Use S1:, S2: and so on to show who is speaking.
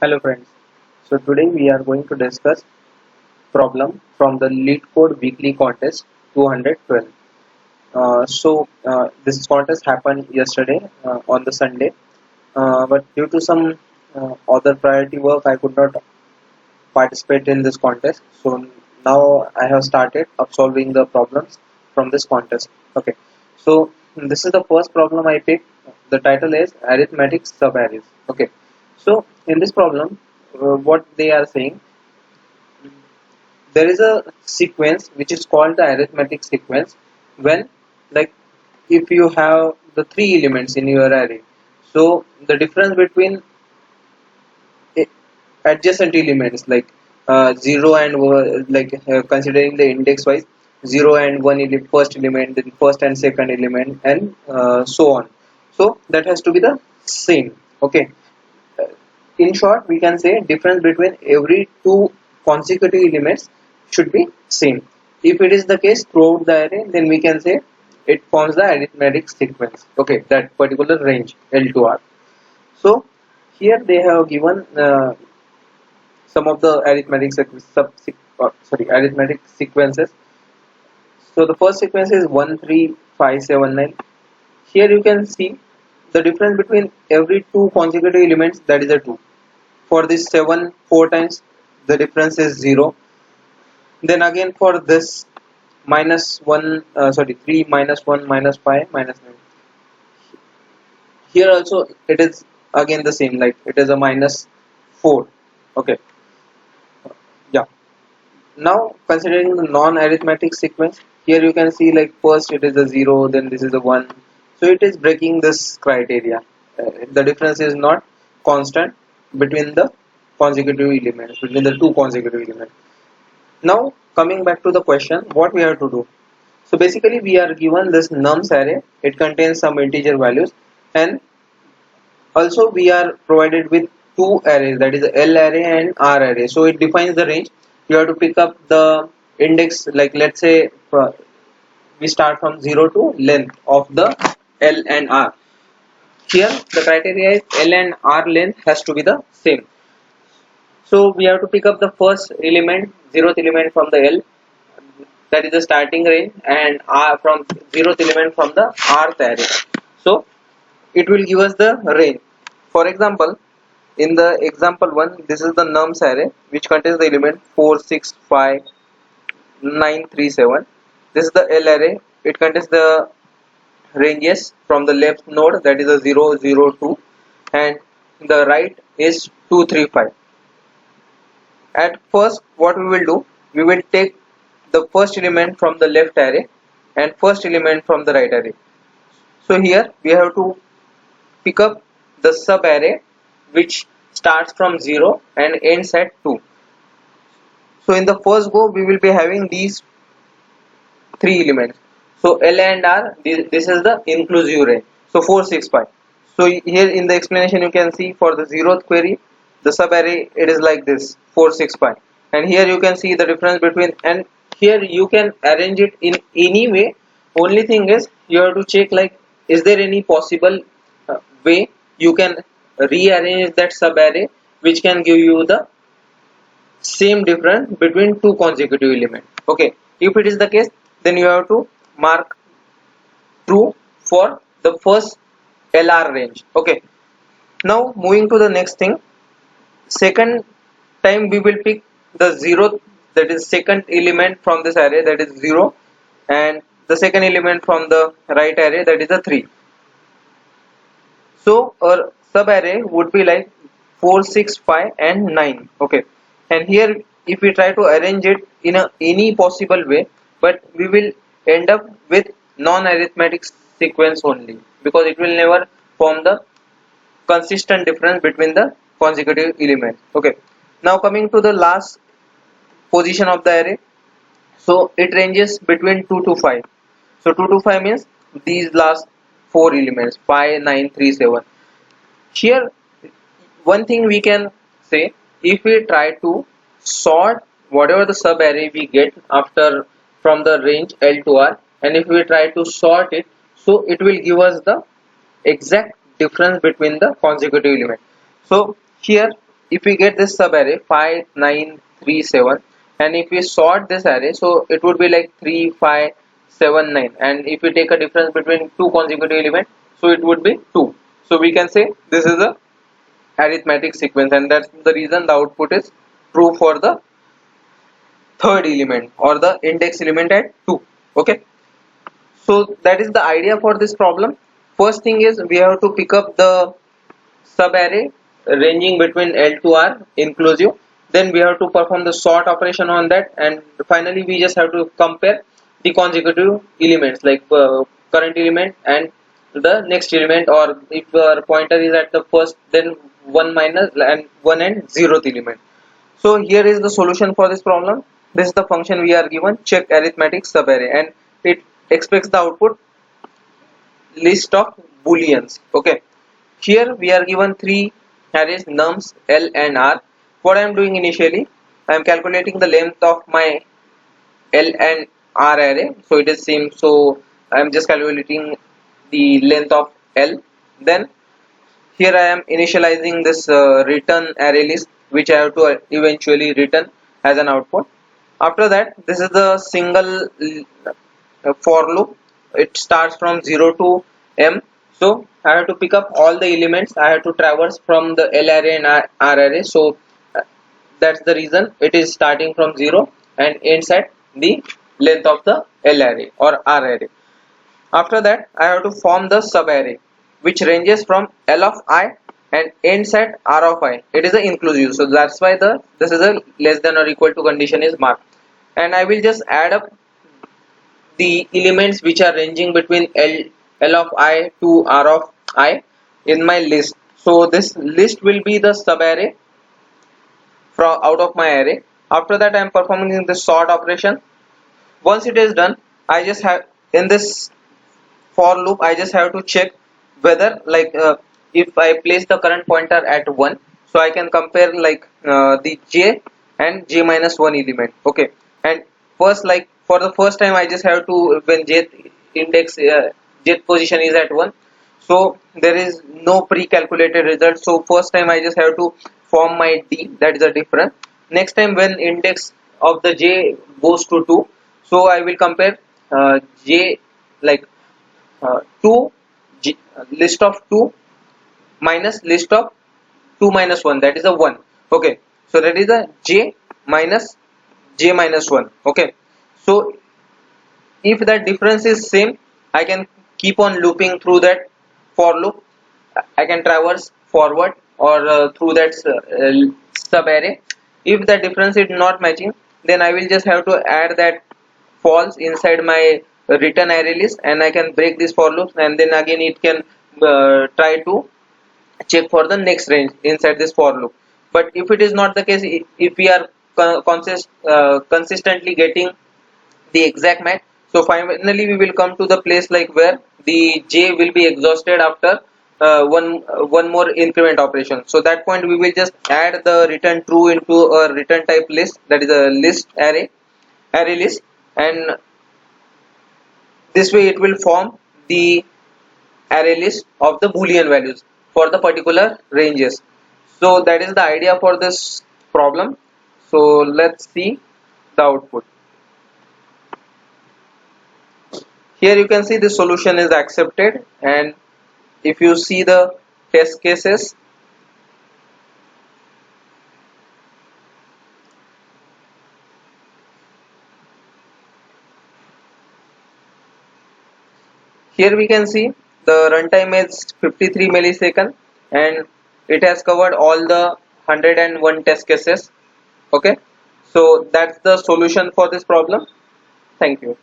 S1: Hello friends. So today we are going to discuss problem from the Lead Code Weekly Contest 212. This contest happened yesterday on the Sunday, but due to some other priority work, I could not participate in this contest. So now I have started solving the problems from this contest. Okay. So this is the first problem I picked. The title is arithmetic subarrays. Okay. So in this problem, what they are saying, there is a sequence which is called the arithmetic sequence when, like, if you have the three elements in your array, so the difference between adjacent elements like 0 and considering the index wise 0 and 1 first element, then first and second element, and so on, so that has to be the same. Okay. Uh, in short, we can say difference between every two consecutive elements should be same. If it is the case throughout the array, then we can say it forms the arithmetic sequence. Okay, that particular range L to R. So here they have given some of the arithmetic sequences. So the first sequence is 1 3 5 7 9. Here you can see the difference between every two consecutive elements, that is a 2. For this 7 4 times, the difference is 0. Then again for this minus 1 3 minus 1 minus 5 minus 9. Here also it is again the same, like it is a minus 4. Okay. Yeah. Now considering the non-arithmetic sequence, here you can see like first it is a 0, then this is a 1. So it is breaking this criteria. The difference is not constant between the consecutive elements, between the two consecutive elements. Now coming back to the question, what we have to do. So basically we are given this nums array. It contains some integer values, and also we are provided with two arrays, that is L array and R array. So it defines the range. You have to pick up the index, like let's say we start from 0 to length of the L and R. Here the criteria is L and R length has to be the same. So we have to pick up the first element, zeroth element from the L, that is the starting range, and R from zeroth element from the Rth array. So it will give us the range. For example, in the example 1, this is the nums array which contains the element 4 6 5 9 3 7. This is the L array. It contains the ranges from the left node, that is a 0 0 2, and the right is 2 3 5. At first what we will do, we will take the first element from the left array and first element from the right array. So here we have to pick up the sub array which starts from 0 and ends at 2. So in the first go we will be having these three elements. So L and R, this is the inclusive range. So 4 6 5. So here in the explanation you can see for the zeroth query, the sub array it is like this 4 6 5, and here you can see the difference between, and here you can arrange it in any way. Only thing is you have to check, like, is there any possible way you can rearrange that sub array which can give you the same difference between two consecutive elements. Okay, if it is the case, then you have to mark true for the first LR range. Okay, now moving to the next thing. Second time we will pick the zeroth, that is second element from this array, that is 0, and the second element from the right array, that is a 3. So our sub array would be like 4 6 5 and 9. Okay, and here if we try to arrange it in any possible way, but we will end up with non-arithmetic sequence only, because it will never form the consistent difference between the consecutive elements. Okay, now coming to the last position of the array. So it ranges between 2 to 5. So 2 to 5 means these last four elements 5 9 3 7. Here one thing we can say, if we try to sort whatever the sub array we get after from the range L to R, and if we try to sort it, so it will give us the exact difference between the consecutive element. So here if we get this sub array 5 9 3 7, and if we sort this array, so it would be like 3 5 7 9, and if we take a difference between two consecutive elements, so it would be 2. So we can say this is a arithmetic sequence, and that's the reason the output is true for the third element or the index element at 2. Okay, so that is the idea for this problem. First thing is we have to pick up the sub array ranging between L to R inclusive, then we have to perform the sort operation on that, and finally we just have to compare the consecutive elements like current element and the next element, or if our pointer is at the first, then 1 minus and 1 and 0th element. So here is the solution for this problem. This is the function we are given, check arithmetic subarray, and it expects the output list of booleans. Okay, here we are given three arrays nums L and R. What I am doing initially, I am calculating the length of my L and R array. So it is same. So I am just calculating the length of L. Then here I am initializing this return array list, which I have to eventually return as an output. After that, this is the single for loop. It starts from 0 to m. So I have to pick up all the elements. I have to traverse from the L array and R array. So that's the reason it is starting from 0 and ends at the length of the L array or R array. After that, I have to form the sub array, which ranges from L of I and ends at R of I. It is an inclusive, so that's why this is a less than or equal to condition is marked. And I will just add up the elements which are ranging between L of I to R of I in my list. So this list will be the sub array from out of my array. After that, I am performing the sort operation. Once it is done, I just have in this for loop, I just have to check whether like if I place the current pointer at 1, so I can compare like the j and j minus 1 element. Okay, and first, like for the first time, I just have to, when j index j position is at 1, so there is no pre-calculated result. So first time I just have to form my d, that is a difference. Next time when index of the j goes to 2, so I will compare j like 2 list of 2 minus list of 2 minus 1, that is a 1. Okay, so that is a j minus 1. Okay, so if that difference is same, I can keep on looping through that for loop. I can traverse forward or through that sub array. If the difference is not matching, then I will just have to add that false inside my return array list, and I can break this for loop, and then again it can try to check for the next range inside this for loop. But if it is not the case, if we are consistently getting the exact match, so finally we will come to the place like where the j will be exhausted after one more increment operation. So that point we will just add the return true into a return type list, that is a list array list, and this way it will form the array list of the boolean values for the particular ranges. So that is the idea for this problem. So let's see the output. Here you can see the solution is accepted, and if you see the test cases, here we can see the runtime is 53 millisecond and it has covered all the 101 test cases. Okay, so that's the solution for this problem. Thank you.